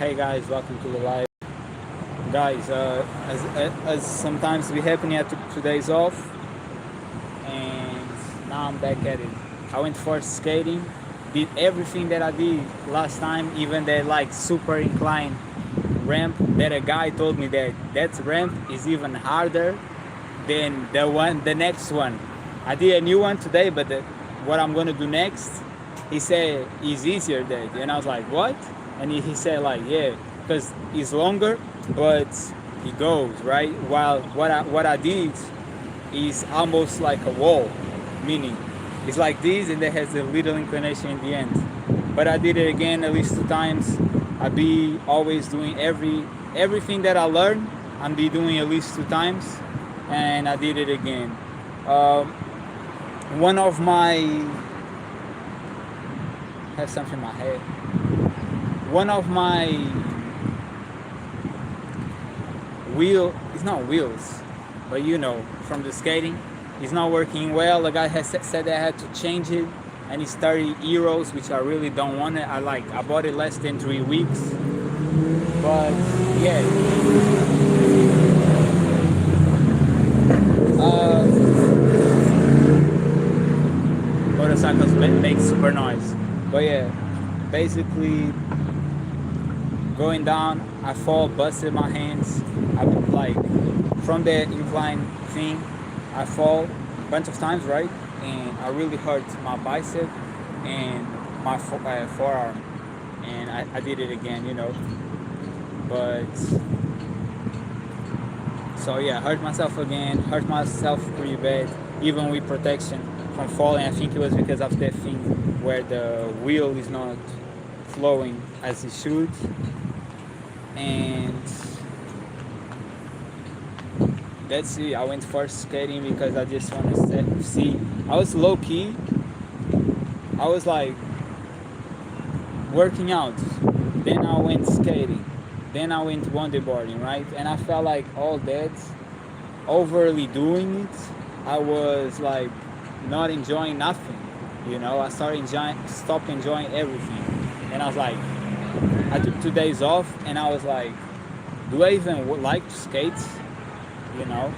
Hey guys, welcome to the live. Guys, as sometimes we happen at 2 days off, and now I'm back at it. I went for skating, did everything that I did last time, even that like super incline ramp that a guy told me that ramp is even harder than the next one. I did a new one today, but what I'm gonna do next, he said is easier than, and I was like, what? And he said like, yeah, because it's longer, but it goes right. While what I did is almost like a wall, meaning it's like this, and it has a little inclination in the end. But I did it again at least 2 times. I be always doing everything that I learned. I'm be doing at least 2 times, and I did it again. One of my have something in my head. One of my it's not wheels, but you know, from the skating, it's not working well. The guy has said I had to change it, and it's 30 euros, which I really don't want it. I bought it less than 3 weeks, but yeah. Motorcycles make super noise, but yeah, basically going down, I fall, busted my hands. I like from the incline thing, I fall a bunch of times, right? And I really hurt my bicep and my forearm, and I did it again, you know. But so yeah, hurt myself pretty bad, even with protection from falling. I think it was because of that thing where the wheel is not flowing as it should. And that's it. I went for skating because I just want to see. I was low key. I was like working out. Then I went skating. Then I went bodyboarding, right? And I felt like all that, overly doing it, I was like not enjoying nothing. You know, I stopped enjoying everything. And I was like, I took 2 days off, and I was like, do I even like to skate? You know?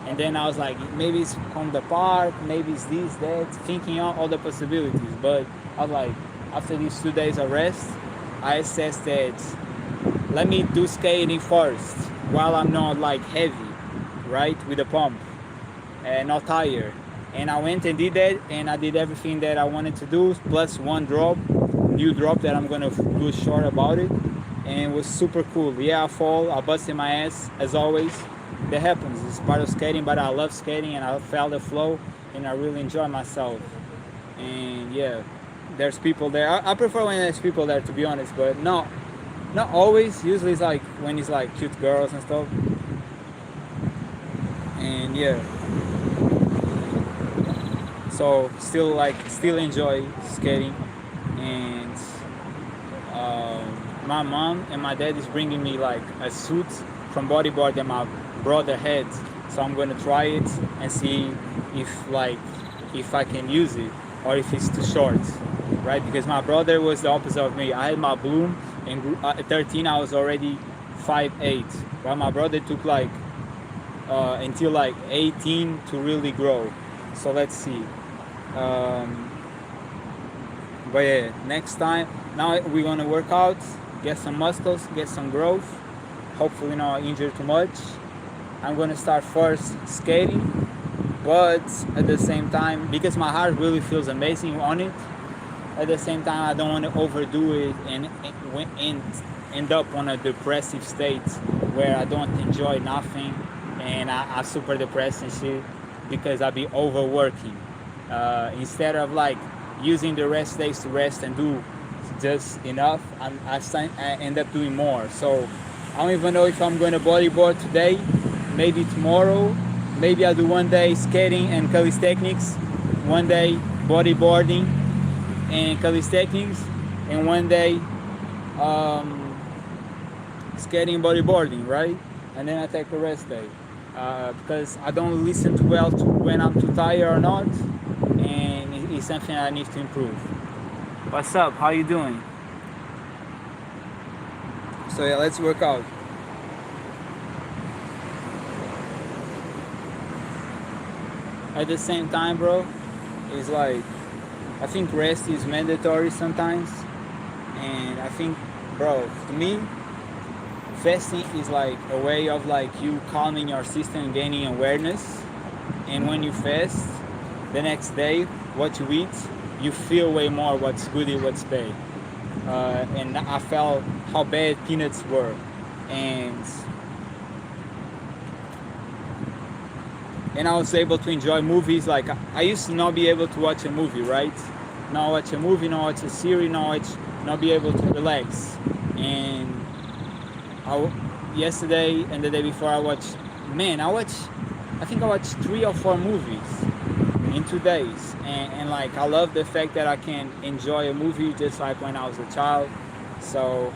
And then I was like, maybe it's from the park, maybe it's this, that, thinking all the possibilities. But I was like, after these 2 days of rest, I assessed that let me do skating first while I'm not like heavy, right, with the pump and not tired. And I went and did that, and I did everything that I wanted to do, plus one new drop that I'm gonna do short about it, and it was super cool. Yeah, I fall, I busted my ass as always. That happens, it's part of skating, but I love skating and I felt the flow and I really enjoy myself. And yeah, there's people there. I prefer when there's people there, to be honest, but not always. Usually it's like when it's like cute girls and stuff. And yeah, so still enjoy skating. And my mom and my dad is bringing me like a suit from bodyboard that my brother had, so I'm gonna try it and see if I can use it or if it's too short, right? Because my brother was the opposite of me. I had my bloom, and at 13 I was already 5'8", while my brother took like until like 18 to really grow. So let's see. But yeah, next time, now we're gonna work out, get some muscles, get some growth, hopefully not injure too much. I'm gonna start first skating, but at the same time, because my heart really feels amazing on it, at the same time I don't want to overdo it and end up on a depressive state where I don't enjoy nothing and I'm super depressed and shit because I be overworking. Instead of like using the rest days to rest and do just enough, I end up doing more. So I don't even know if I'm going to bodyboard today, maybe tomorrow. Maybe I'll do one day skating and calisthenics, one day bodyboarding and calisthenics, and one day skating and bodyboarding, right? And then I take a rest day because I don't listen too well to when I'm too tired or not, and it's something I need to improve. What's up? How you doing? So yeah, let's work out. At the same time, bro, it's like I think rest is mandatory sometimes, and I think, bro, to me, fasting is like a way of like you calming your system and gaining awareness. And when you fast, the next day, what you eat, you feel way more what's good and what's bad. And I felt how bad peanuts were, and I was able to enjoy movies. Like I used to not be able to watch a movie, right? Not watch a movie, not watch a series, not be able to relax. And yesterday and the day before I watched, I think I watched 3 or 4 movies in 2 days. And like I love the fact that I can enjoy a movie just like when I was a child. So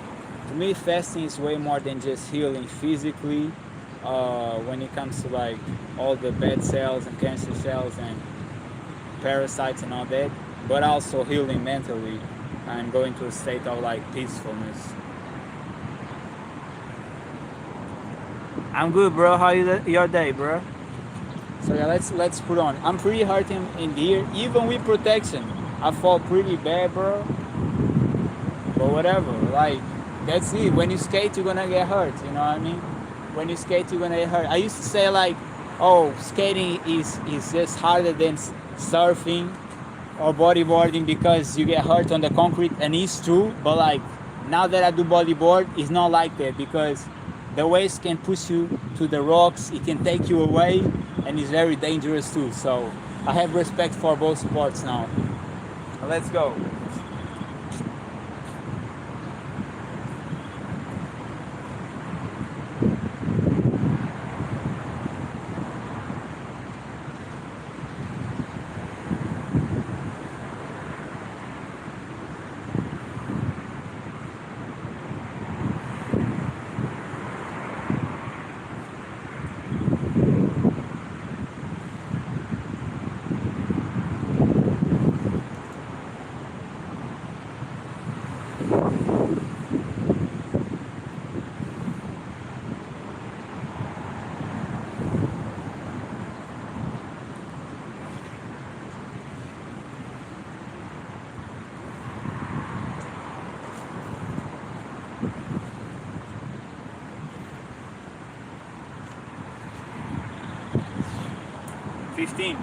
to me, fasting is way more than just healing physically. When it comes to like all the bad cells and cancer cells and parasites and all that, but also healing mentally and going to a state of like peacefulness. I'm good, bro. How your day, bro? So yeah, let's put on. I'm pretty hurt in here, even with protection. I fall pretty bad, bro. But whatever, like that's it. When you skate, you're gonna get hurt. You know what I mean? When you skate, you're gonna get hurt. I used to say like, oh, skating is just harder than surfing or bodyboarding because you get hurt on the concrete, and it's true. But like now that I do bodyboard, it's not like that because the waves can push you to the rocks. It can take you away, and it's very dangerous too. So I have respect for both sports now. Let's go. 15.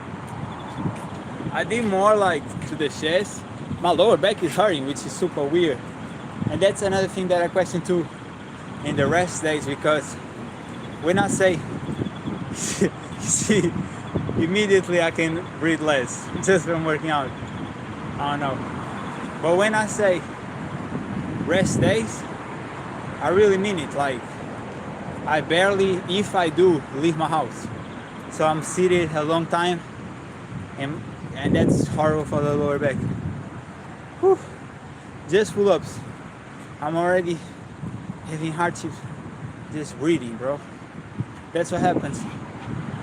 I did more like to the chest. My lower back is hurting, which is super weird. And that's another thing that I question too in the rest days, because when I say, see, immediately I can breathe less just from working out. I don't know. But when I say rest days, I really mean it. Like, I barely, if I do, leave my house. So I'm seated a long time, and that's horrible for the lower back. Whew. Just pull-ups. I'm already having hardship just breathing, bro. That's what happens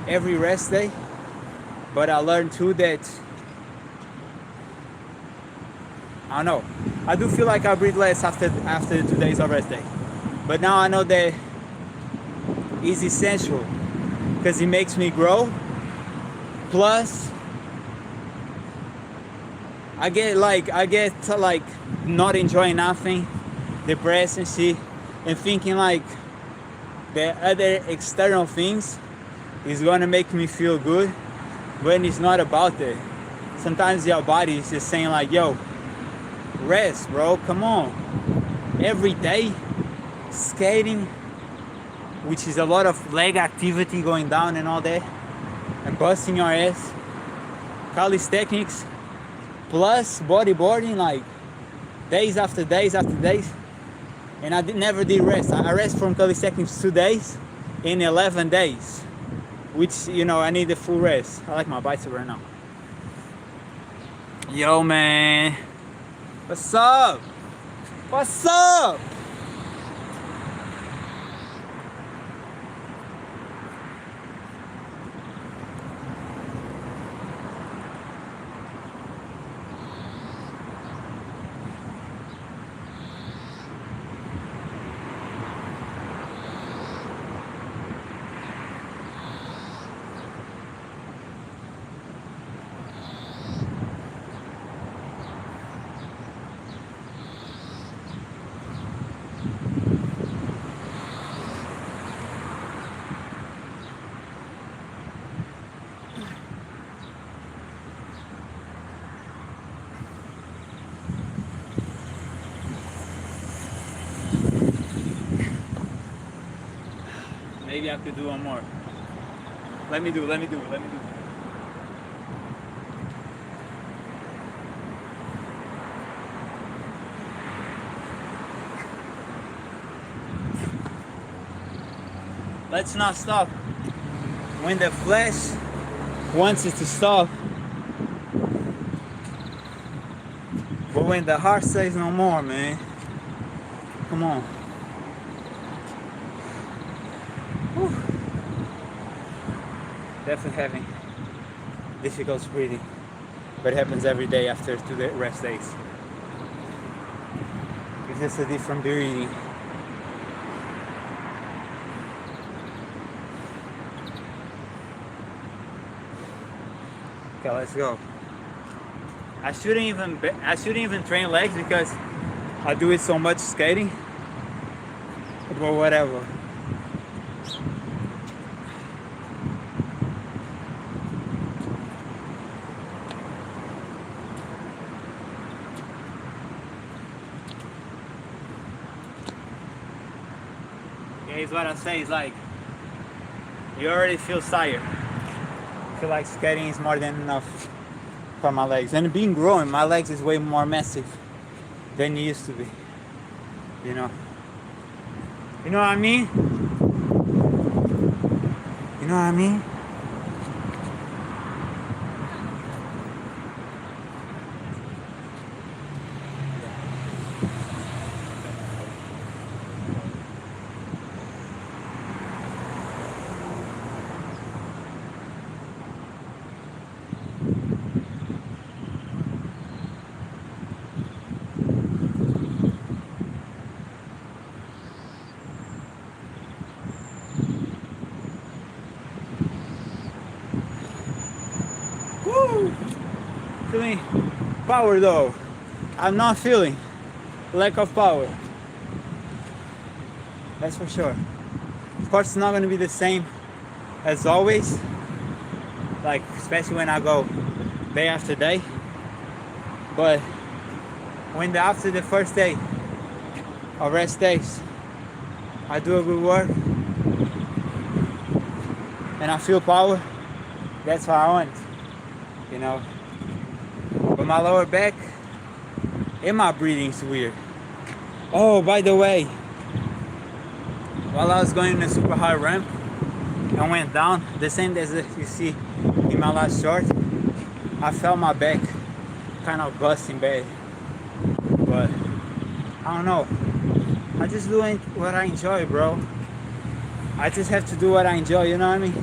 every rest day. But I learned too that, I don't know, I do feel like I breathe less after 2 days of rest day. But now I know that it's essential because it makes me grow. Plus, I get like not enjoying nothing, depressed and shit, and thinking like the other external things is gonna make me feel good when it's not about that. Sometimes your body is just saying like, yo, rest, bro, come on. Every day skating, which is a lot of leg activity going down and all that, and busting your ass, calisthenics, plus bodyboarding, like days after days after days. And I never did rest. I rest from calisthenics 2 days in 11 days, which, you know, I need a full rest. I like my bicep right now. Yo, man. What's up? What's up? Maybe I could do one more. Let me do. Let's not stop. When the flesh wants it to stop, but when the heart says no more, man, come on. Whew. Definitely having difficulty breathing, but it happens every day after 2 rest days. It's just a different breathing. Okay, let's go. I shouldn't even train legs because I do it so much skating. But whatever. Yeah, it's what I say. It's like you already feel tired. I feel like skating is more than enough for my legs. And being growing, my legs is way more massive than it used to be. You know what I mean? You know what I mean? Woo! Feeling power though. I'm not feeling lack of power. That's for sure. Of course, it's not going to be the same as always. Like, especially when I go day after day. But after the first day of rest days, I do a good work and I feel power. That's what I want. You know, but my lower back and my breathing is weird. Oh, by the way, while I was going in a super high ramp, I went down, the same as you see in my last short. I felt my back kind of busting bad, but I don't know. I just doing what I enjoy, bro. I just have to do what I enjoy, you know what I mean?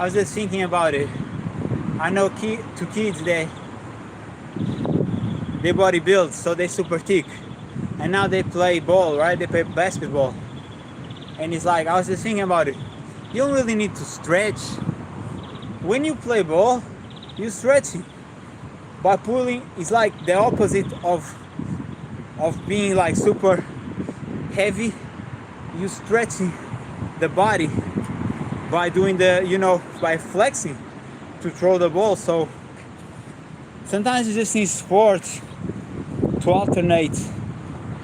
I was just thinking about it. I know two kids they body build, so they super thick, and now they play ball, right? They play basketball, and it's like I was just thinking about it. You don't really need to stretch. When you play ball, you stretching. By pulling, it's like the opposite of being like super heavy. You stretching the body by doing by flexing to throw the ball. So sometimes you just need sports to alternate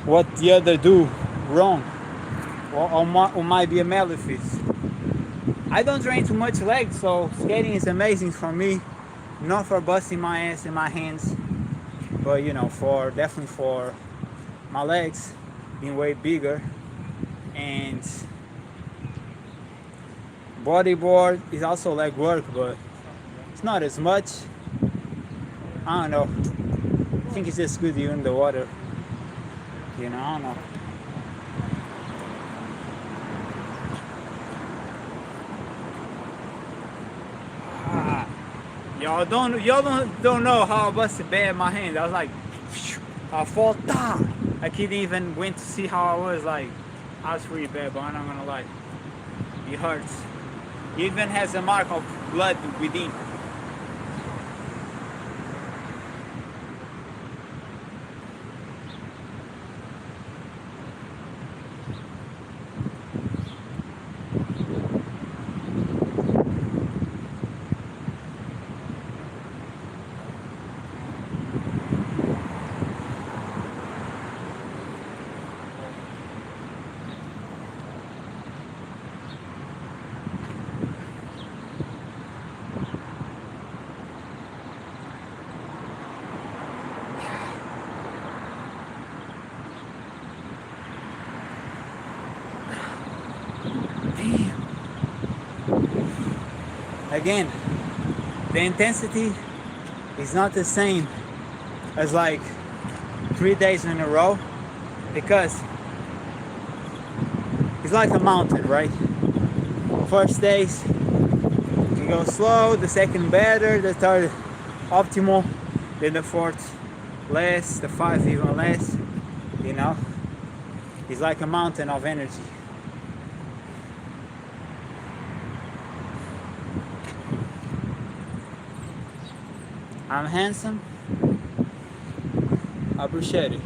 what the other do wrong or might be a malefice. I don't train too much legs, so skating is amazing for me. Not for busting my ass in my hands, but definitely for my legs being way bigger. And bodyboard is also leg work, but it's not as much. I don't know. I think it's just good you're in the water. I don't know. Y'all don't know how I busted bad in my hand. I was like, I fall down. I couldn't even went to see how I was. Like, I was pretty bad, but I'm not gonna lie. It hurts. It even has a mark of blood within. again, the intensity is not the same as like 3 days in a row, because it's like a mountain, right? First days you go slow, the second better, the third optimal, then the fourth less, the fifth even less, you know? It's like a mountain of energy. I'm handsome. I appreciate it.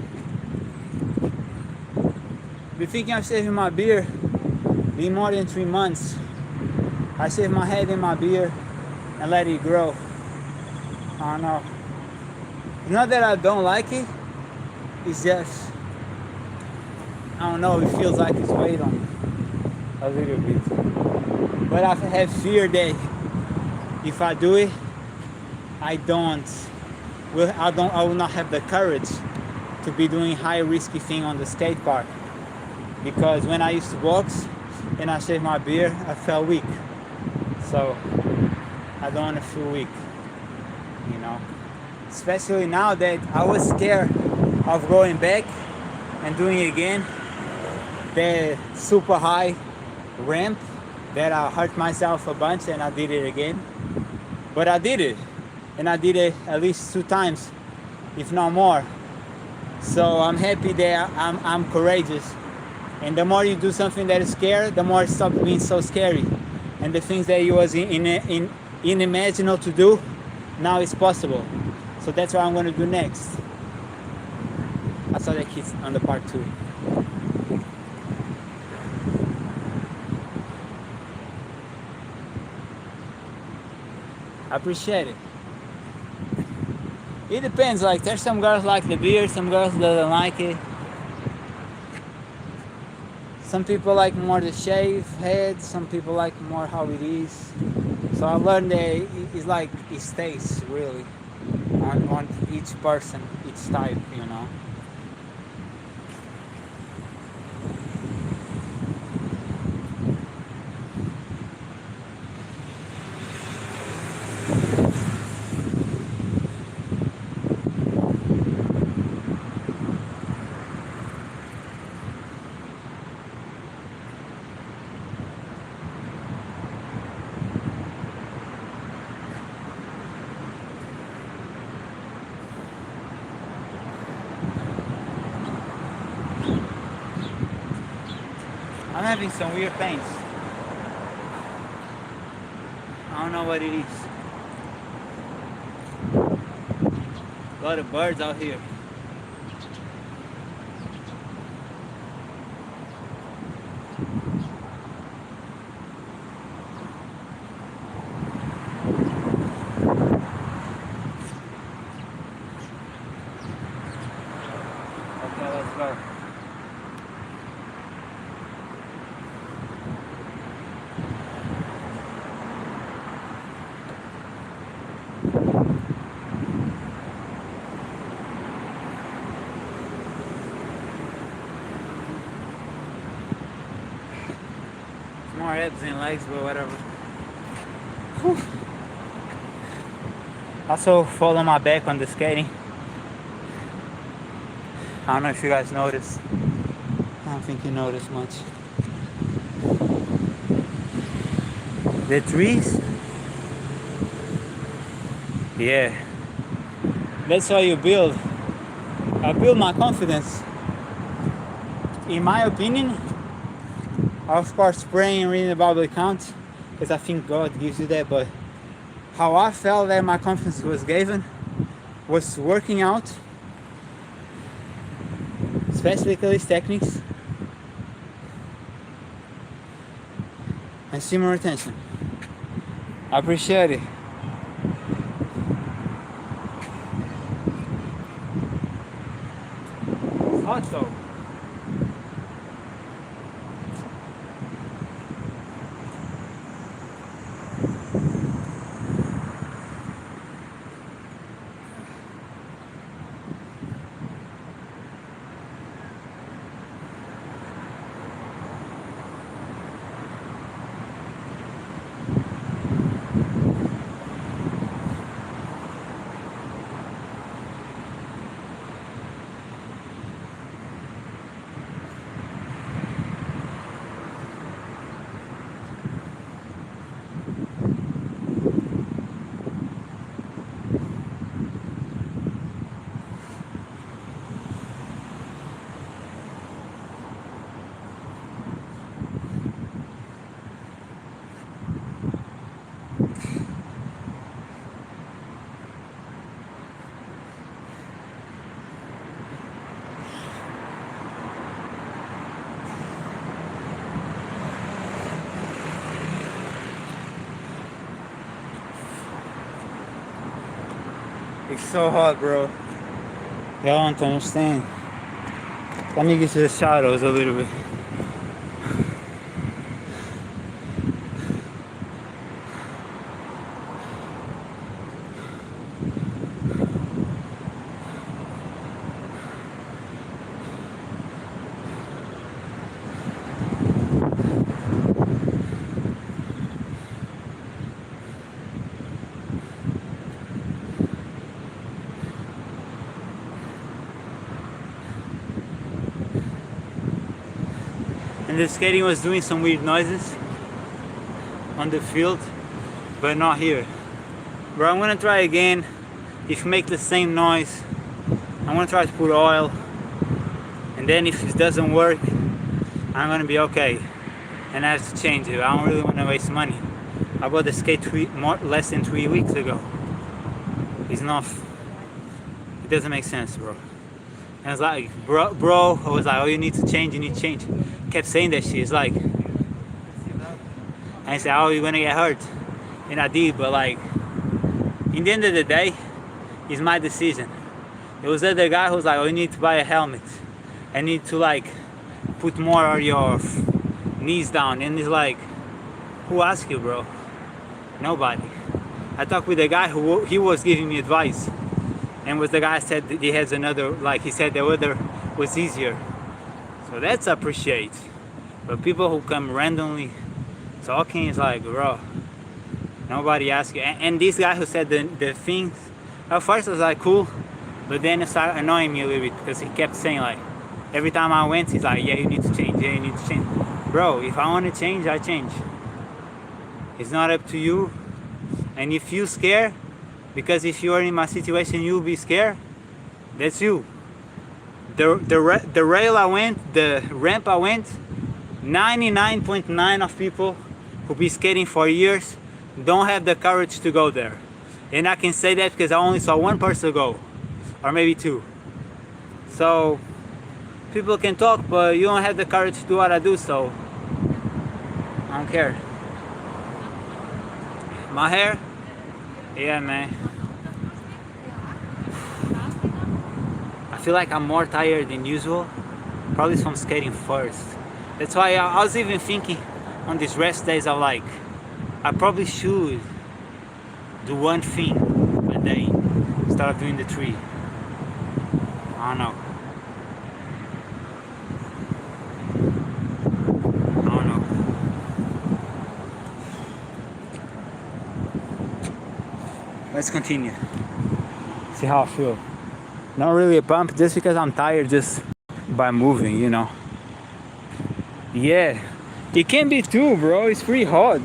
Been thinking of saving my beer. Been more than 3 months. I shaved my head in my beard and let it grow. I don't know. It's not that I don't like it. It's just, I don't know, it feels like it's weight on me a little bit. But I have fear that if I do it, I will not have the courage to be doing high risky thing on the skate park. Because when I used to box and I shaved my beard, I felt weak. So I don't want to feel weak, you know. Especially now that I was scared of going back and doing it again. The super high ramp that I hurt myself a bunch and I did it again. But I did it. And I did it at least 2 times, if not more. So I'm happy that I'm courageous. And the more you do something that is scary, the more it stops being so scary. And the things that you was unimaginable to do, now it's possible. So that's what I'm going to do next. I saw that kid on the part 2. I appreciate it. It depends, like there's some girls like the beard, some girls doesn't like it. Some people like more the shave head, some people like more how it is. So I learned that it's like it stays really on each person, each type, you know. I'm having some weird pains. I don't know what it is. A lot of birds out here. Okay, let's go. More abs and legs, but whatever. Whew. Also follow my back on the skating. I don't know if you guys noticed. I don't think you noticed much. The trees? Yeah. That's how you build. I build my confidence. In my opinion, of course, praying and reading the Bible counts, because I think God gives you that, but how I felt that my confidence was given was working out, especially techniques, and simmer retention. I appreciate it. It's hot though. It's so hot, bro. Y'all don't understand. Let me get to the shadows a little bit. And the skating was doing some weird noises on the field, but not here. Bro, I'm gonna try again. If you make the same noise, I'm gonna try to put oil, and then if it doesn't work, I'm gonna be okay. And I have to change it. I don't really wanna waste money. I bought the skate less than 3 weeks ago. It's not. It doesn't make sense, bro. And I was like, bro, I was like, oh, you need to change, you need to change. Kept saying that shit. It's like, and I said, oh, you're gonna get hurt. And I did, but like, in the end of the day, it's my decision. It was the other guy who was like, oh, you need to buy a helmet. I need to like, put more of your knees down. And it's like, who asked you, bro? Nobody. I talked with a guy who he was giving me advice. And was the guy said that he has another, like he said the other was easier. So that's appreciate. But people who come randomly talking is like, bro, nobody asked you. And this guy who said the things, at first I was like, cool. But then it started annoying me a little bit because he kept saying like, every time I went, he's like, yeah, you need to change, yeah, you need to change. Bro, if I want to change, I change. It's not up to you. And if you scare, because if you are in my situation, you'll be scared. That's you. The rail I went, the ramp I went, 99.9% of people who be skating for years don't have the courage to go there. And I can say that because I only saw one person go, or maybe two. So people can talk, but you don't have the courage to do what I do, so I don't care. My hair? Yeah, man. I feel like I'm more tired than usual. Probably from skating first. That's why I was even thinking on these rest days, I'm like, I probably should do one thing a day instead of doing the three. I don't know. Let's continue. See how I feel. Not really a pump, just because I'm tired just by moving, you know. Yeah, it can be too, bro. It's pretty hot.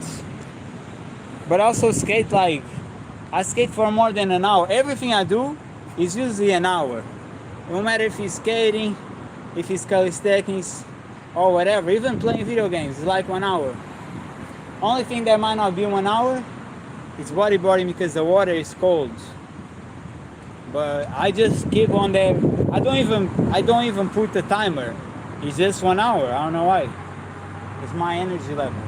But I also skate like, I skate for more than an hour. Everything I do is usually an hour. No matter if it's skating, if it's calisthenics, or whatever. Even playing video games, it's like 1 hour. Only thing that might not be 1 hour, it's bodyboarding because the water is cold. But I just keep on there. I don't even put the timer. It's just 1 hour. I don't know why. It's my energy level.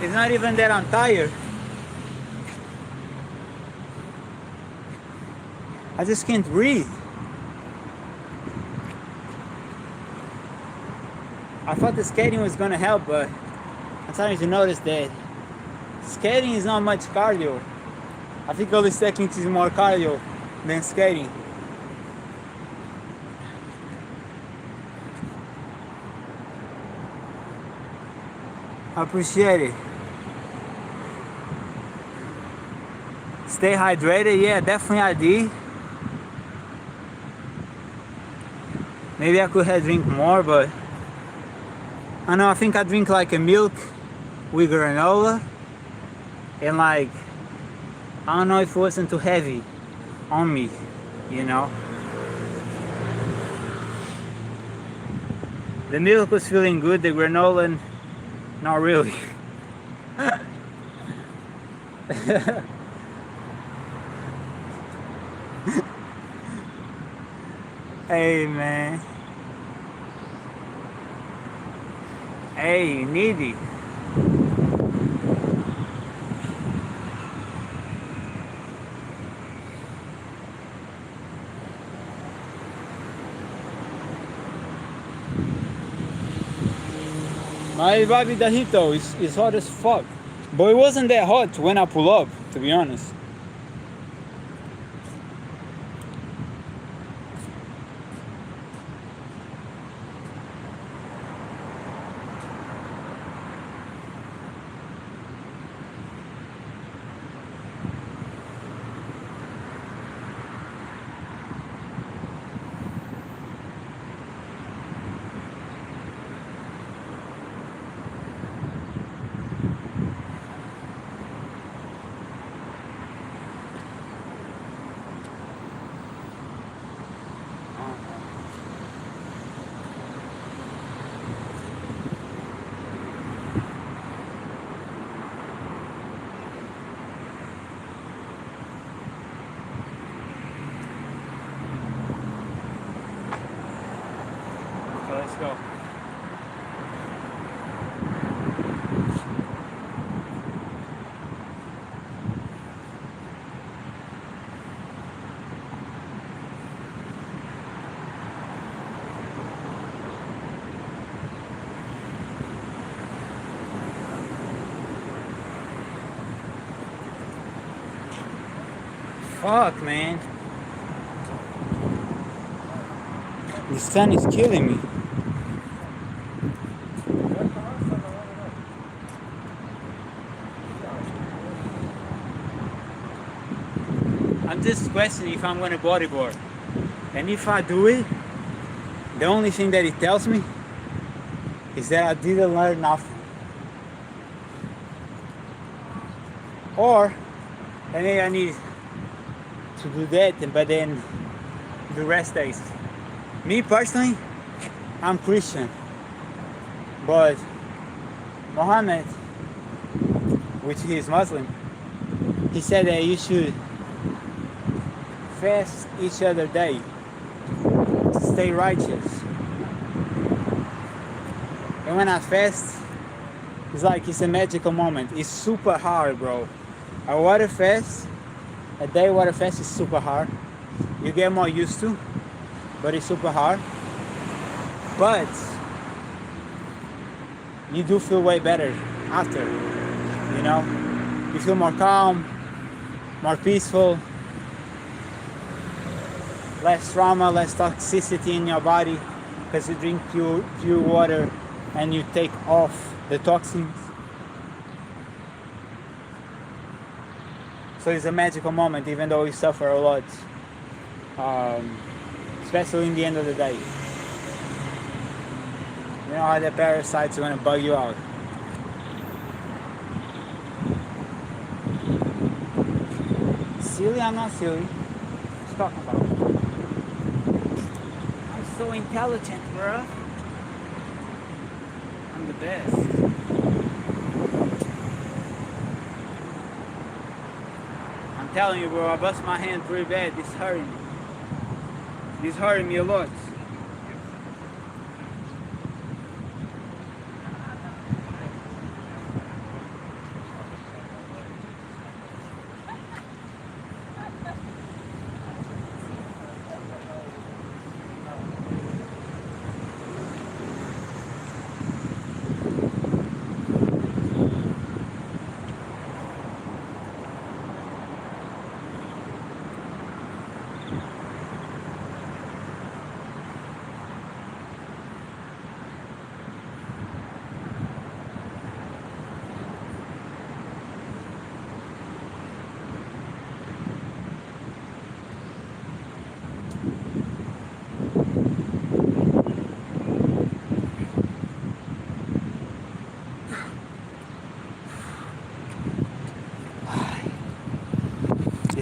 It's not even that I'm tired. I just can't breathe. I thought the skating was gonna help, but I'm starting to notice that skating is not much cardio. I think calisthenics is more cardio than skating. Appreciate it. Stay hydrated. Yeah, definitely I did. Maybe I could have drink more, but I know, I think I drink like a milk with granola, and like, I don't know if it wasn't too heavy on me, you know. The milk was feeling good, the granola, not really. Hey man. Hey, needy. My vibe the heat though is hot as fuck. But it wasn't that hot when I pull up, to be honest. So let's go. Fuck, man. The sun is killing me. I'm just questioning if I'm gonna bodyboard. And if I do it, the only thing that it tells me is that I didn't learn nothing. Or, and maybe I need to do that, but then the rest days. Me personally, I'm Christian, but Muhammad, which he is Muslim, he said that you should fast each other day to stay righteous. And when I fast, it's like it's a magical moment. It's super hard, bro. A water fast, a day water fast is super hard. You get more used to, but it's super hard. But you do feel way better after, you know? You feel more calm, more peaceful, less trauma, less toxicity in your body, because you drink pure water and you take off the toxins. So it's a magical moment, even though you suffer a lot, especially in the end of the day. You know how the parasites are going to bug you out. Silly? I'm not silly. What are you talking about? I'm so intelligent, bro. I'm the best. I'm telling you, bro, I bust my hand pretty bad. This hurting me. This hurting me a lot.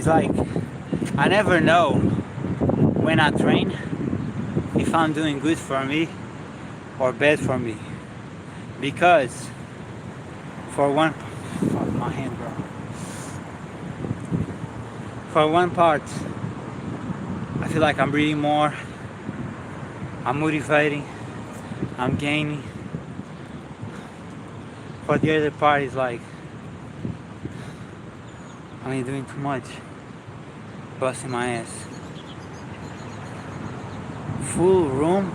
like I never know when I train if I'm doing good for me or bad for me. Because for one, fuck my hand, bro. For one part, I feel like I'm breathing more, I'm motivating, I'm gaining. For the other part, is like I ain't doing too much, busting my ass. Full room,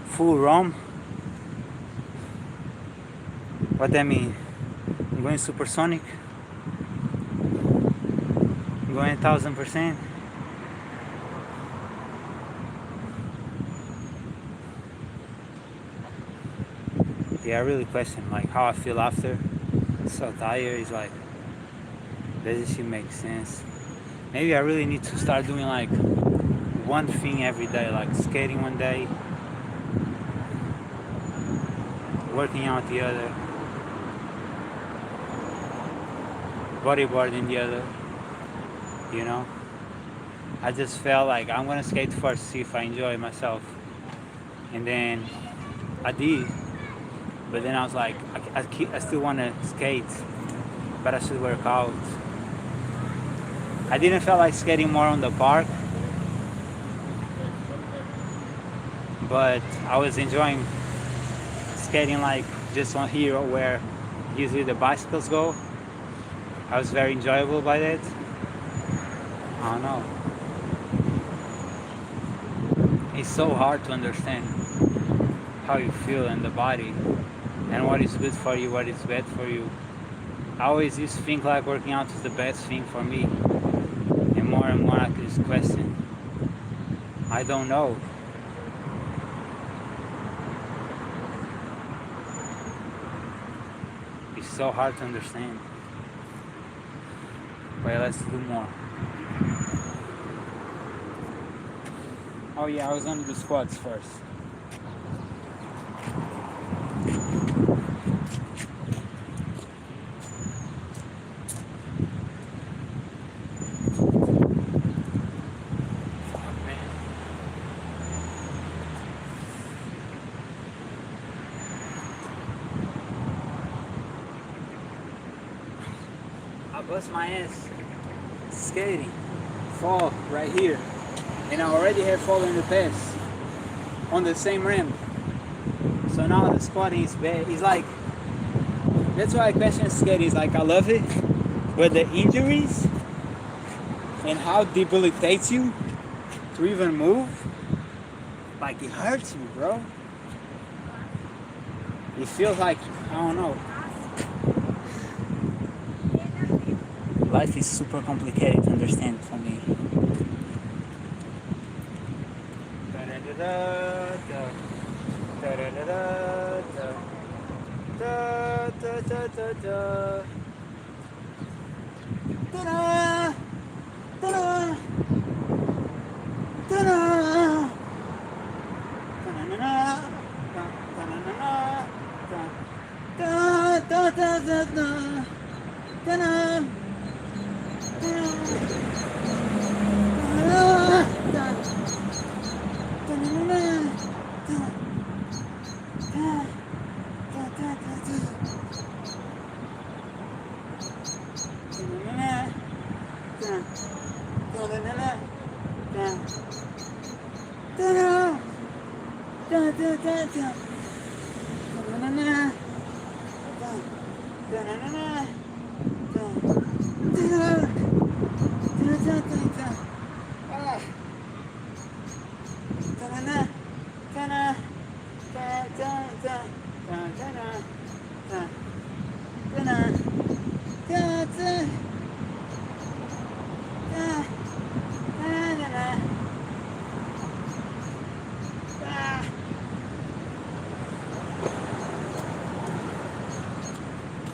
full ROM. What that mean? I'm going supersonic. I'm going 1000%. Yeah, I really question like how I feel after. So tired. It's like, does this shit make sense? Maybe I really need to start doing like one thing every day, like skating one day, working out the other, bodyboarding the other. You know, I just felt like I'm gonna skate first, see if I enjoy myself, and then I did. But then I was like, I still want to skate, but I should work out. I didn't feel like skating more on the park, but I was enjoying skating like just on here where usually the bicycles go. I was very enjoyable by that. I don't know. It's so hard to understand how you feel in the body and what is good for you, what is bad for you. I always used to think like working out is the best thing for me. And more I just question. I don't know. It's so hard to understand. Wait, let's do more. Oh yeah, I was gonna do squats first. I bust my ass skating, fall right here, and I already have fallen in the past on the same ramp. So now the squatting is bad. It's like, that's why I question skating. Is like I love it, but the injuries and how it debilitates you to even move, like it hurts you, bro. It feels like, I don't know. Life is super complicated to understand for me.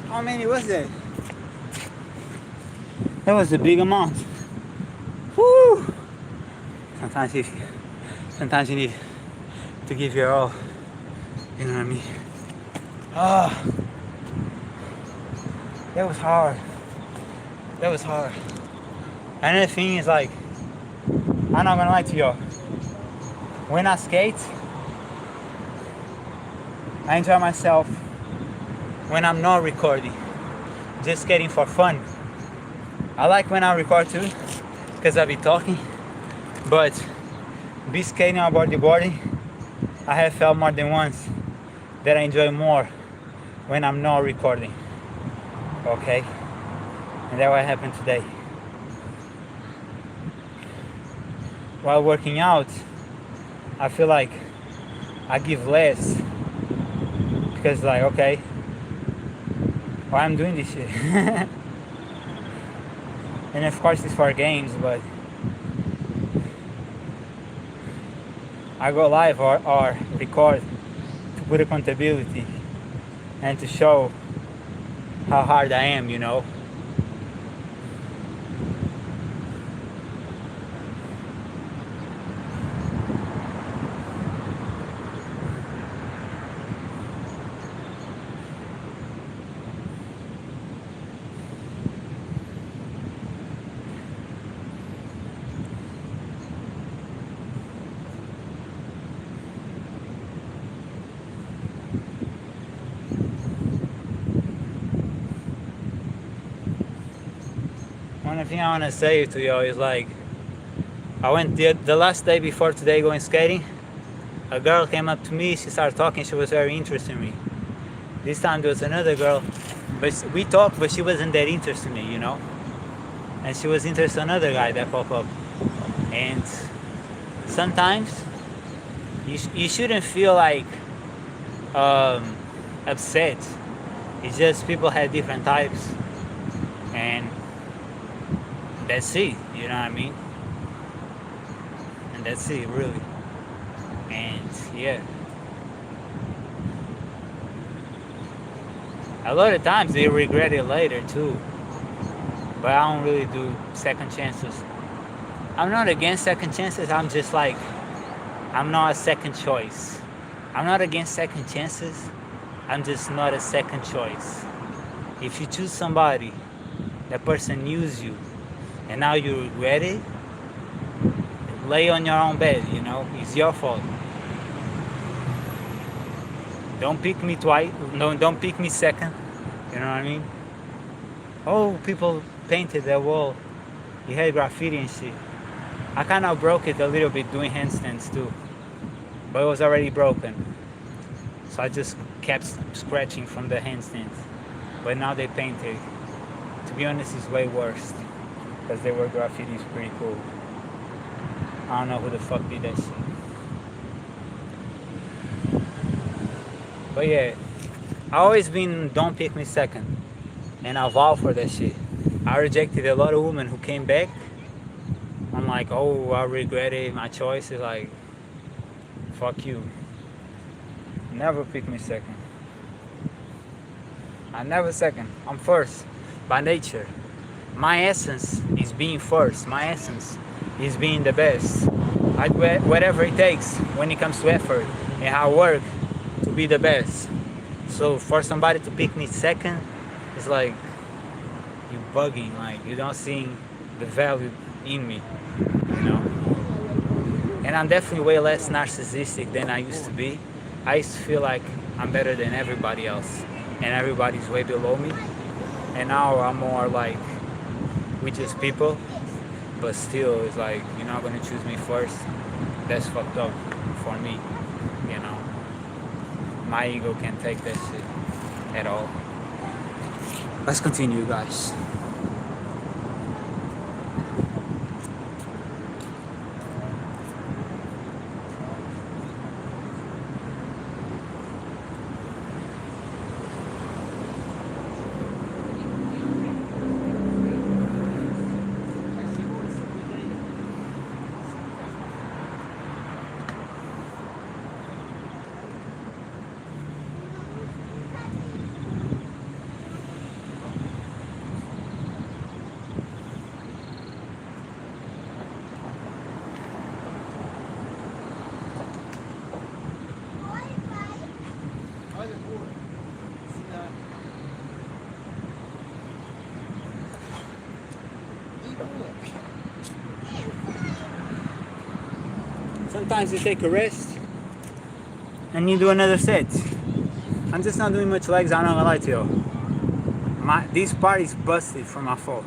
How many was that? That was a big amount. Woo! Sometimes you need to give your all. You know what I mean? Ah, that was hard. That was hard. Another thing is like, I'm not gonna lie to y'all. When I skate, I enjoy myself when I'm not recording, just skating for fun. I like when I record too, because I be talking, but be skating or bodyboarding, I have felt more than once that I enjoy more when I'm not recording. Okay? And that's what happened today. While working out, I feel like I give less because like, okay, why I'm doing this shit? And of course it's for games, but I go live or record to put accountability and to show how hard I am, you know. One thing I want to say to y'all is like, I went the last day before today going skating. A girl came up to me, she started talking, she was very interested in me. This time there was another girl, but we talked, but she wasn't that interested in me, you know? And she was interested in another guy that popped up. And sometimes you shouldn't feel like upset. It's just people have different types. And that's it, you know what I mean? And that's it, really. And yeah. A lot of times they regret it later too. But I don't really do second chances. I'm not against second chances, I'm just like, I'm not a second choice. I'm not against second chances, I'm just not a second choice. If you choose somebody, that person used you, and now you regret it, lay on your own bed, you know, it's your fault. Don't pick me twice, no, don't pick me second, you know what I mean? Oh, people painted their wall, you had graffiti and shit. I kind of broke it a little bit doing handstands too, but it was already broken. So I just kept scratching from the handstands. But now they painted. To be honest, it's way worse. Because they were graffitis pretty cool. I don't know who the fuck did that shit. But yeah, I always been don't pick me second. And I vow for that shit. I rejected a lot of women who came back. I'm like, oh, I regretted my choice. It's like, fuck you. Never pick me second. I never second. I'm first by nature. My essence is being first. My essence is being the best. I do whatever it takes when it comes to effort and hard work to be the best. So for somebody to pick me second, it's like you bugging. Like you don't see the value in me, you know. And I'm definitely way less narcissistic than I used to be. I used to feel like I'm better than everybody else and everybody's way below me. And now I'm more like, we just people, but still it's like, you're not gonna choose me first. That's fucked up for me, you know. My ego can't take that shit at all. Let's continue, guys. sometimes you take a rest and you do another set. I'm just not doing much legs, I'm not gonna lie to you. This part is busted from my fall.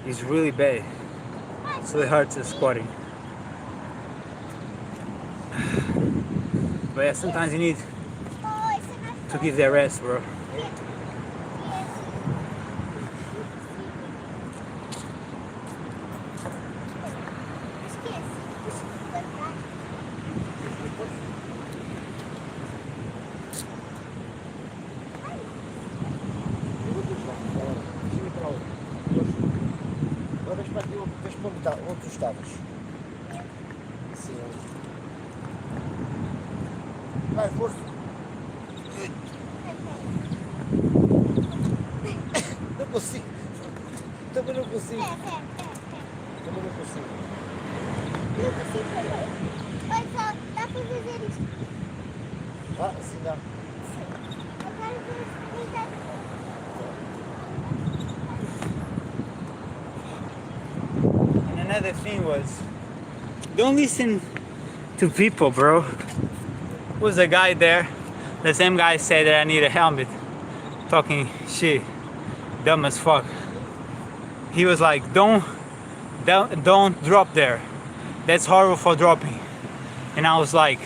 It's really bad. So it hurts squatting. But yeah, sometimes you need to give that rest, bro. Onde tu estavas? Sim. Vai, força. Não consigo. Também não consigo. Também não consigo. Não consigo fazer. Vai só, dá pra fazer isso. Ah, sim, dá. Eu quero ver isso. Another thing was, don't listen to people, bro. Was a guy there, the same guy said that I need a helmet, talking shit, dumb as fuck. He was like, don't drop there, that's horrible for dropping. And I was like,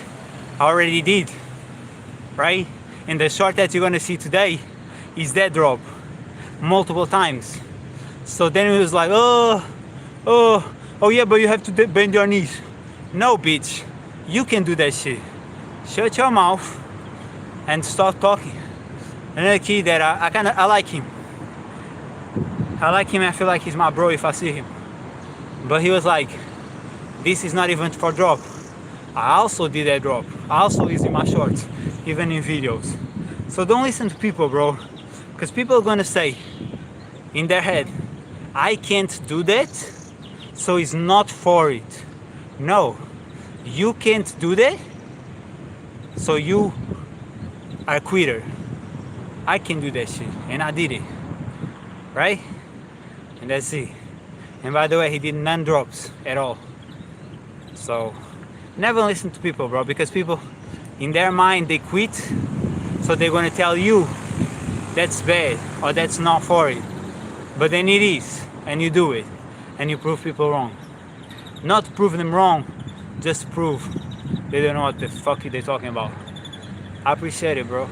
I already did, right? And the shot that you're gonna see today is that drop multiple times. So then he was like, oh yeah, but you have to bend your knees. No, bitch, you can do that shit. Shut your mouth and stop talking. Another kid that I like him. I feel like he's my bro if I see him. But he was like, this is not even for drop. I also did that drop. I also use in my shorts, even in videos. So don't listen to people, bro. Because people are gonna say in their head, I can't do that, so it's not for it. No, you can't do that, so you are a quitter. I can do that shit, and I did it, right? And that's it. And by the way, he did none drops at all. So never listen to people, bro, because people in their mind they quit, so they're gonna tell you that's bad or that's not for it. But then it is, and you do it, and you prove people wrong. Not to prove them wrong, just prove they don't know what the fuck they're talking about. I appreciate it, bro.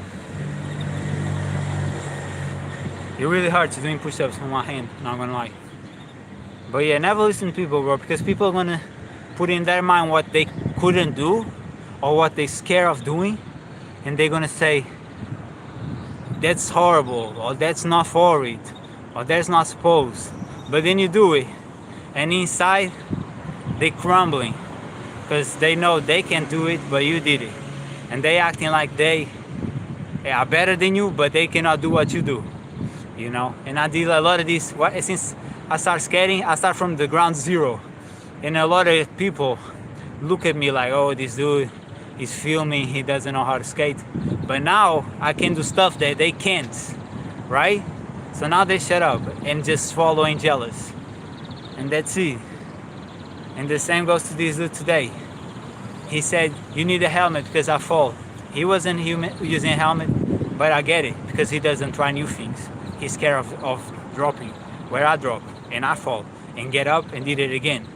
It's really hard to doing push-ups with my hand, not gonna lie. But yeah, never listen to people, bro, because people are gonna put in their mind what they couldn't do or what they're scared of doing, and they're gonna say that's horrible or that's not for it or that's not supposed. But then you do it, and inside they crumbling because they know they can do it, but you did it, and they acting like they are better than you, but they cannot do what you do, you know. And I did a lot of this since I started skating. I start from the ground zero, and a lot of people look at me like, oh, this dude is filming, he doesn't know how to skate. But now I can do stuff that they can't, right? So now they shut up and just following jealous, and that's it. And the same goes to this dude today. He said, you need a helmet because I fall. He wasn't using a helmet, but I get it because he doesn't try new things. He's scared of dropping where I drop, and I fall and get up and did it again,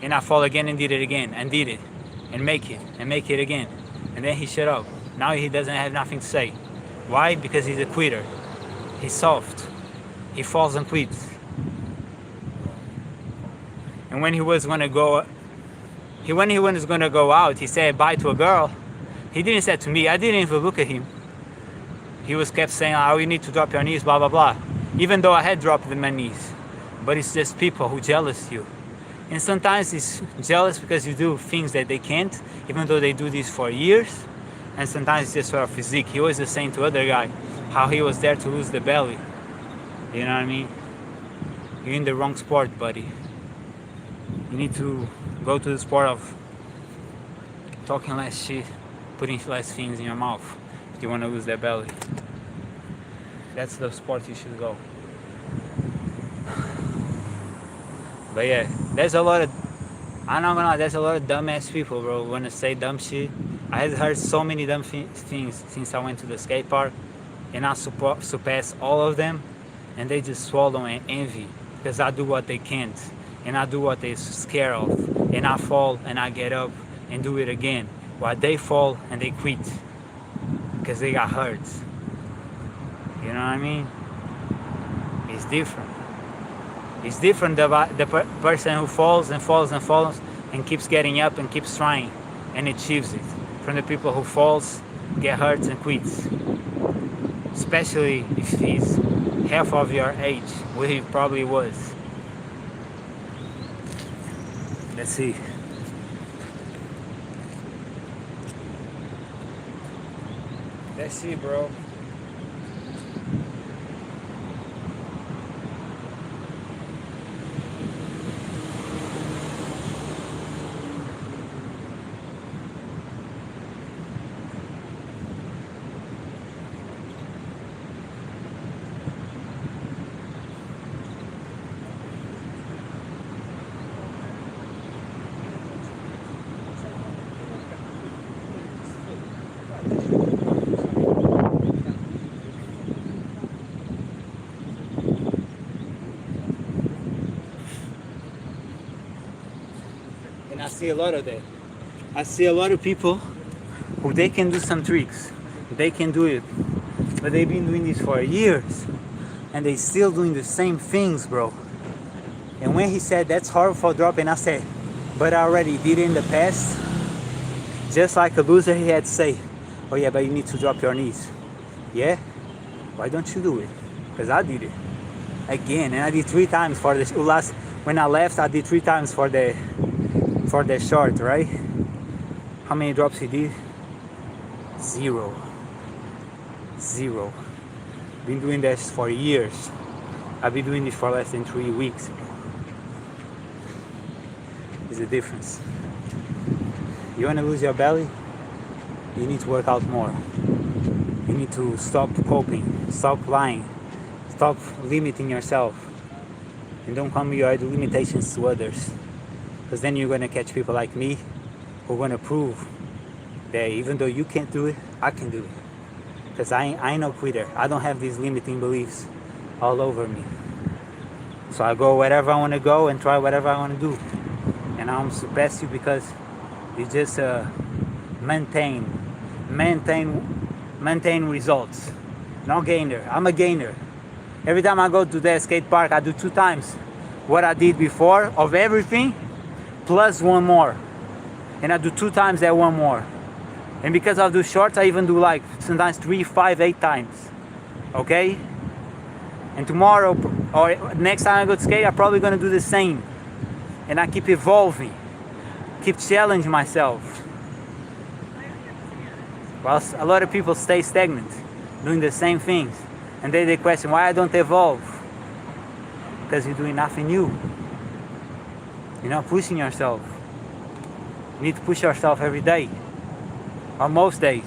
and I fall again and did it again and did it and make it again, and then he shut up. Now he doesn't have nothing to say. Why? Because he's a quitter. He's soft. He falls and quits. And when he was gonna go out, he said bye to a girl. He didn't say it to me. I didn't even look at him. He was kept saying, oh, you need to drop your knees, blah, blah, blah. Even though I had dropped my knees. But it's just people who jealous you. And sometimes it's jealous because you do things that they can't, even though they do this for years. And sometimes it's just for a physique. He was just saying to other guy how he was there to lose the belly. You know what I mean? You're in the wrong sport, buddy. You need to go to the sport of talking less shit, putting less things in your mouth if you want to lose that belly. That's the sport you should go. But yeah, there's a lot of I'm not gonna lie, there's a lot of dumbass people, bro, wanna say dumb shit. I had heard so many dumb things since I went to the skate park, and I surpass all of them, and they just swallow and envy because I do what they can't, and I do what they're scared of, and I fall and I get up and do it again, while they fall and they quit because they got hurt. You know what I mean? It's different. It's different the person who falls and falls and falls and keeps getting up and keeps trying and achieves it, from the people who falls, get hurt and quits. Especially if he's half of your age, where he probably was. Let's see. Let's see, bro. And I see a lot of that. I see a lot of people who they can do some tricks. They can do it. But they've been doing this for years. And they still doing the same things, bro. And when he said that's horrible for dropping, I said, but I already did it in the past. Just like a loser, he had to say, oh yeah, but you need to drop your knees. Yeah? Why don't you do it? Because I did it. Again, and I did 3 times for the last, when I left, I did 3 times for the short, right? How many drops he did? 0. Been doing this for years. I've been doing this for less than 3 weeks. There's a difference. You want to lose your belly? You need to work out more. You need to stop coping, stop lying, stop limiting yourself, and don't come with your limitations to others. Because then you're going to catch people like me who are going to prove that even though you can't do it, I can do it. Because I ain't no quitter. I don't have these limiting beliefs all over me. So I go wherever I want to go and try whatever I want to do. And I'm surpass you because you just maintain results. Not gainer. I'm a gainer. Every time I go to the skate park, I do 2 times what I did before of everything, plus 1 more. And I do 2 times that 1 more. And because I do shorts, I even do like sometimes 3, 5, 8 times. Okay? And tomorrow or next time I go to skate, I'm probably gonna do the same. And I keep evolving, keep challenging myself. While a lot of people stay stagnant, doing the same things. And then they question why I don't evolve. Because you're doing nothing new. You're not pushing yourself. You need to push yourself every day. Or most days.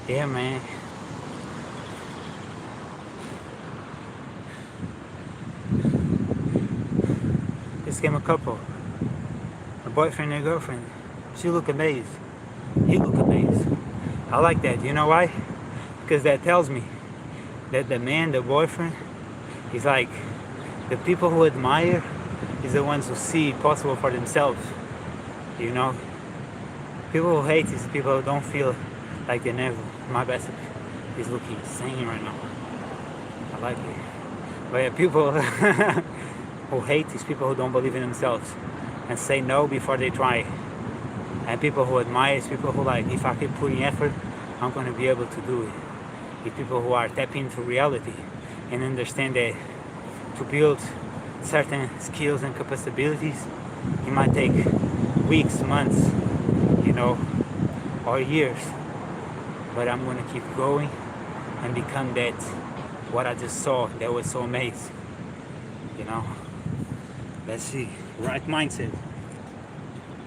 Yeah, man. became a couple, a boyfriend and girlfriend. She look amazed. He look amazed. I like that. You know why? Because that tells me that the man, the boyfriend, he's like the people who admire is the ones who see possible for themselves. You know, people who hate is people who don't feel like they never. My best is looking insane right now. I like it. But yeah, people who hate is people who don't believe in themselves and say no before they try. And people who admire is people who like, if I keep putting effort, I'm going to be able to do it. It's people who are tapping into reality and understand that to build certain skills and capabilities, it might take weeks, months, you know, or years. But I'm going to keep going and become that, what I just saw that was so amazing, you know. Let's see, right mindset,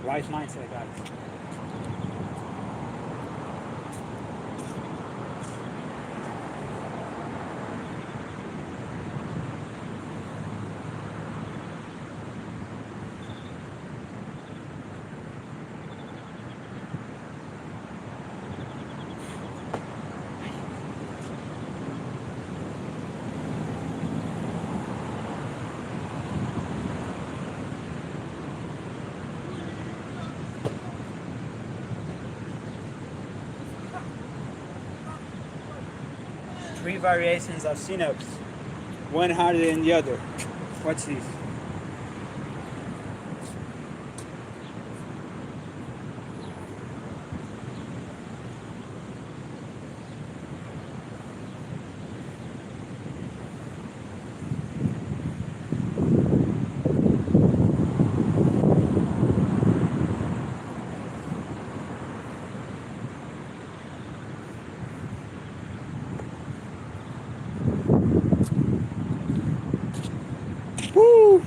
guys. 3 variations of sit-ups, one harder than the other. Watch this. Woo!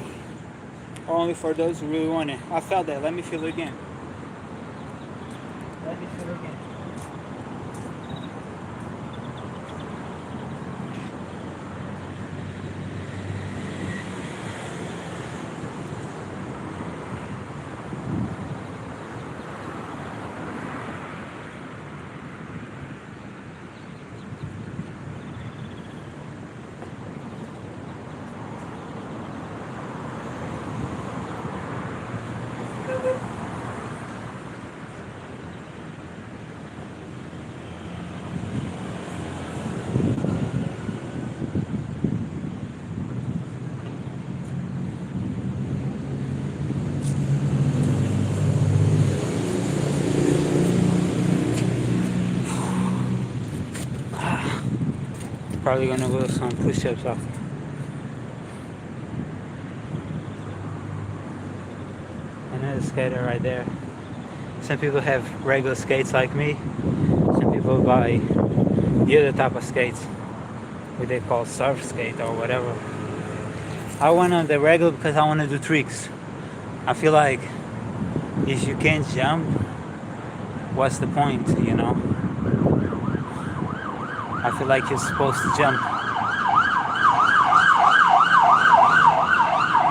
Only for those who really want it. I felt that. Let me feel it again. Let me feel it again. Probably gonna go some push-ups after. Another skater right there. Some people have regular skates like me. Some people buy the other type of skates, what they call surf skate or whatever. I went on the regular because I want to do tricks. I feel like if you can't jump, what's the point, you know? I feel like you're supposed to jump.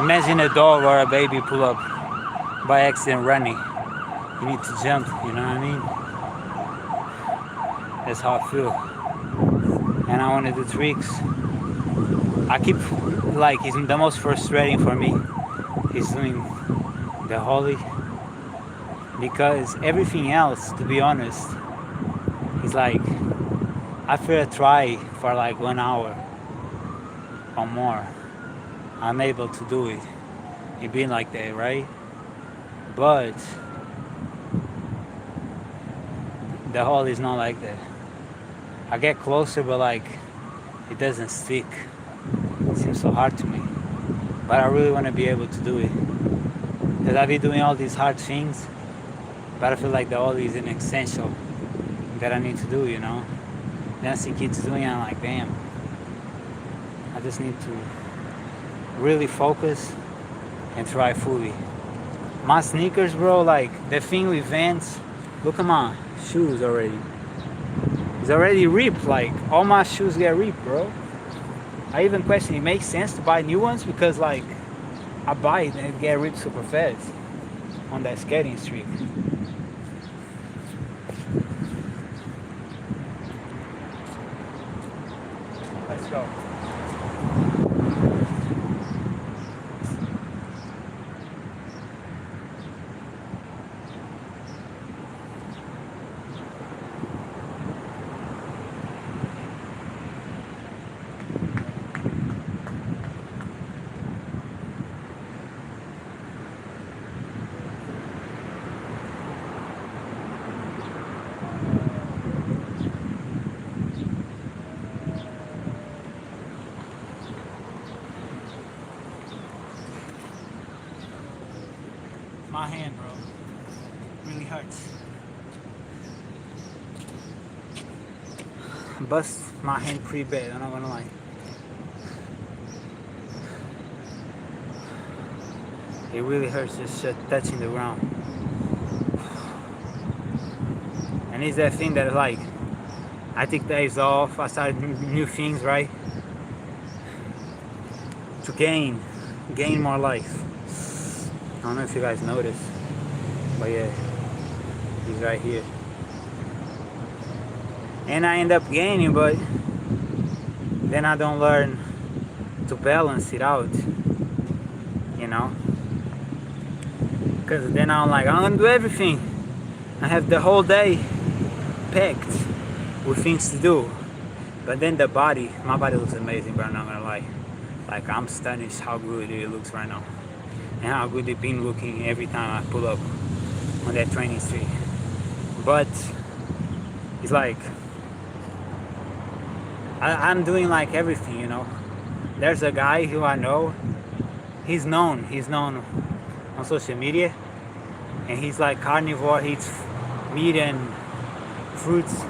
Imagine a dog or a baby pull up by accident running. You need to jump, you know what I mean? That's how I feel. And I want to do tricks. I keep, like, it's the most frustrating for me is doing the Holly. Because everything else, to be honest, is like, after I try for like 1 hour or more, I'm able to do it. It being like that, right? But the hole is not like that. I get closer, but like it doesn't stick. It seems so hard to me. But I really want to be able to do it. Because I've been doing all these hard things, but I feel like the hole is an essential that I need to do, you know? Then I see kids doing it, and I'm like, damn. I just need to really focus and try fully. My sneakers, bro, like the thing with Vans, look at my shoes already. It's already ripped, like all my shoes get ripped, bro. I even question, it makes sense to buy new ones because like I bite and it get ripped super fast on that skating streak. Let's go. My hand, bro. Really hurts. Bust my hand pretty bad, I'm not gonna lie. It really hurts just touching the ground. And it's that thing that like, I take days off, I start new things, right? To gain more life. I don't know if you guys notice, but yeah, he's right here. And I end up gaining, but then I don't learn to balance it out, you know? Because then I'm like, I'm gonna do everything. I have the whole day packed with things to do. But then my body looks amazing, bro, I'm not gonna lie. Like, I'm astonished how good it looks right now. And how good it's been looking every time I pull up on that training street. But it's like, I'm doing like everything, you know. There's a guy who I know, he's known on social media, and he's like carnivore, he eats meat and fruits,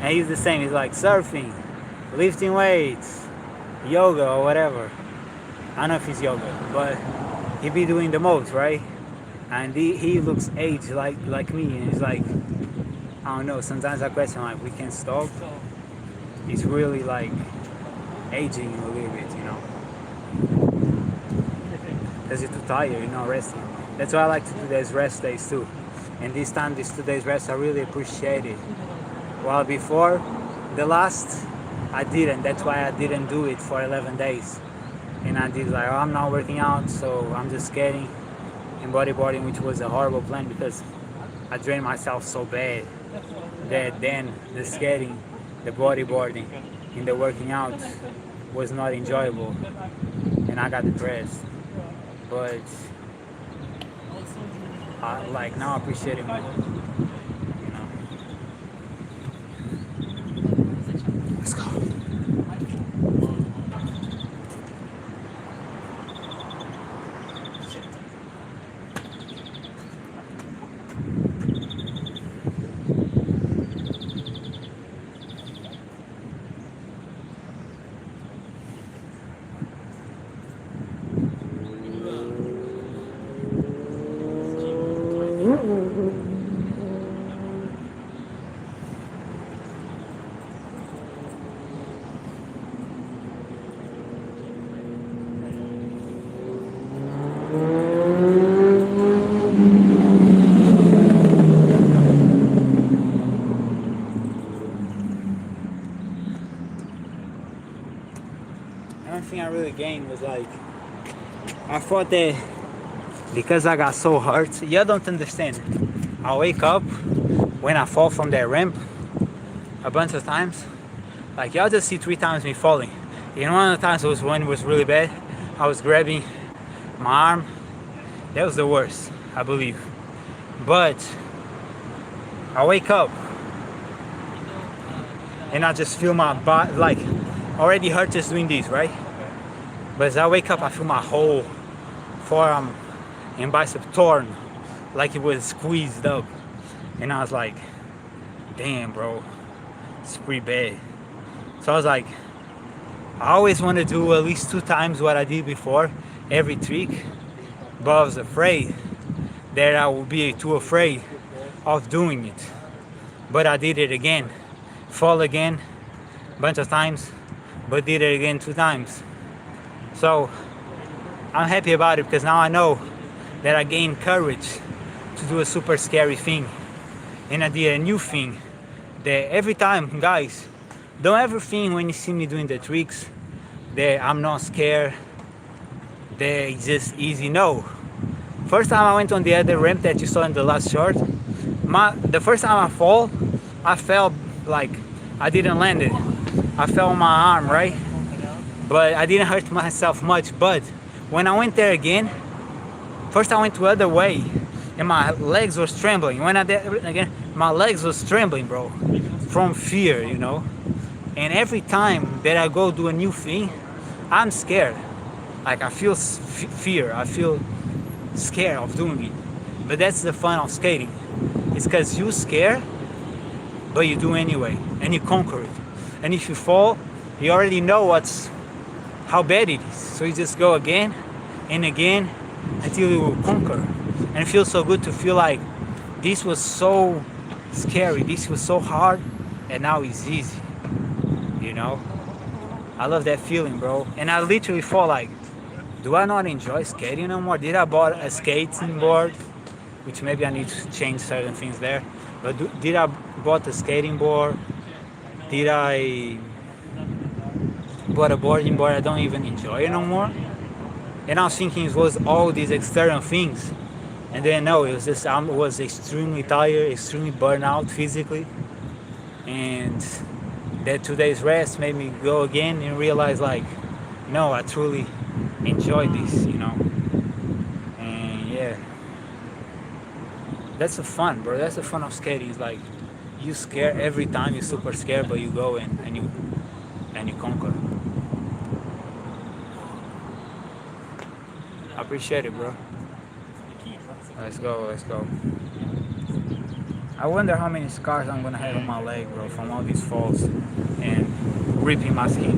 and he's the same. He's like surfing, lifting weights, yoga or whatever. I don't know if he's yoga, but he be doing the most, right? And he looks aged like me, and he's like, I don't know, sometimes I question like, we can stop. It's really like aging a little bit, you know, because you're too tired, you're not resting. That's why I like to do these rest days too. And this time, these 2 days rest, I really appreciate it. While before, the last, I didn't. That's why I didn't do it for 11 days. And I did like, oh, I'm not working out, so I'm just skating and bodyboarding, which was a horrible plan because I drained myself so bad that then the skating, the bodyboarding, and the working out was not enjoyable, and I got depressed. But I like now appreciate it more, you know. Let's go. One thing I really gained was like, I thought that because I got so hurt, y'all don't understand. I wake up when I fall from that ramp a bunch of times. Like, y'all just see 3 times me falling. And one of the times was when it was really bad. I was grabbing my arm. That was the worst, I believe. But I wake up and I just feel my body, like, already hurt just doing this, right? But as I wake up, I feel my whole forearm and bicep torn, like it was squeezed up. And I was like, damn, bro, it's pretty bad. So I was like, I always want to do at least 2 times what I did before, every trick. But I was afraid that I would be too afraid of doing it. But I did it again, fall again, bunch of times, but did it again 2 times. So I'm happy about it because now I know that I gained courage to do a super scary thing. And I did a new thing that every time, guys, don't ever think when you see me doing the tricks that I'm not scared, that it's just easy. No. First time I went on the other ramp that you saw in the last short, the first time I felt like I didn't land it. I fell on my arm, right? But I didn't hurt myself much. But when I went there again, first I went the other way, and my legs was trembling. When I did it again, my legs was trembling, bro, from fear, you know. And every time that I go do a new thing, I'm scared. Like I feel fear. I feel scared of doing it. But that's the fun of skating. It's because you scared, but you do anyway, and you conquer it. And if you fall, you already know how bad it is. So you just go again and again until you conquer. And it feels so good to feel like this was so scary, this was so hard, and now it's easy. You know? I love that feeling, bro. And I literally felt like, do I not enjoy skating no more? Did I bought a skating board? Which maybe I need to change certain things there. But did I bought a skating board? Did I bought a boarding board? I don't even enjoy it no more. And I was thinking it was all these external things. And then no, it was just I was extremely tired, extremely burnt out physically. And that 2 days rest made me go again and realize like, no, I truly enjoy this, you know. And yeah. That's the fun, bro. That's the fun of skating. It's like you scare every time, you're super scared, but you go and you conquer. I appreciate it, bro. Let's go, let's go. I wonder how many scars I'm gonna have on my leg, bro, from all these falls and ripping my skin.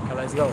Okay, let's go.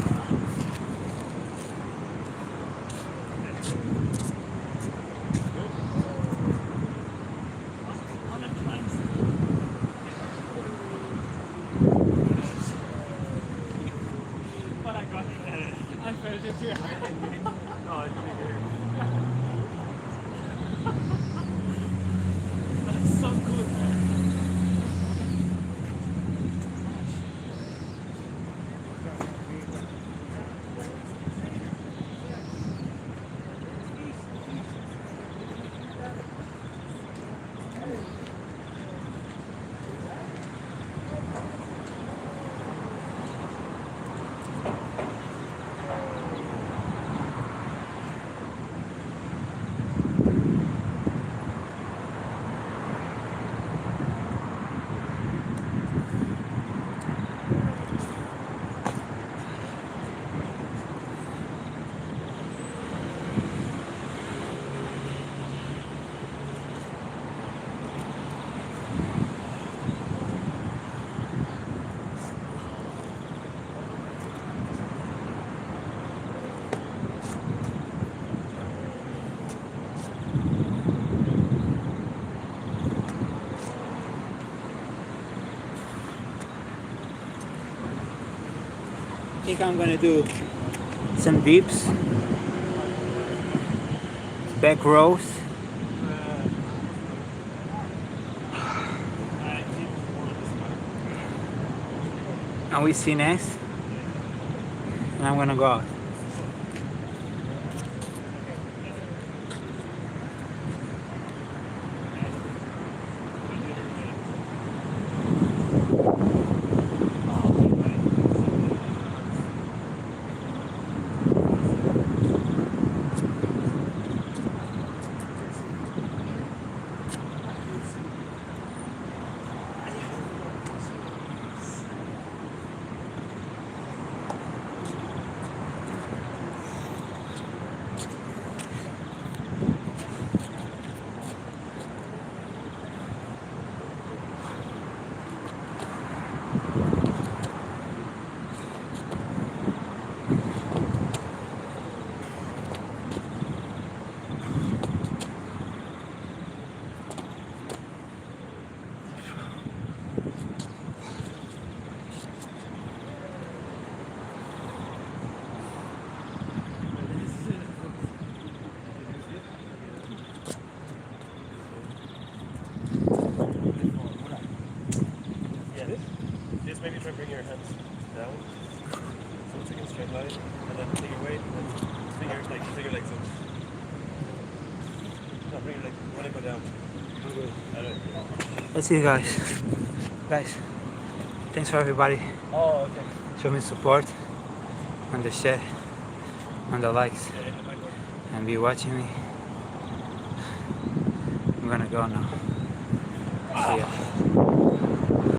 I think I'm gonna do some dips, back rows, and we see next, and I'm gonna go out. you try to bring your hands down. So take a straight line, and then take your weight, and then take your legs up. No, bring your legs. You want to go down. Alright. Let's see you guys. Guys, thanks for everybody. Oh, okay. Show me support on the share, on the likes, and be watching me. I'm gonna go now. See ya.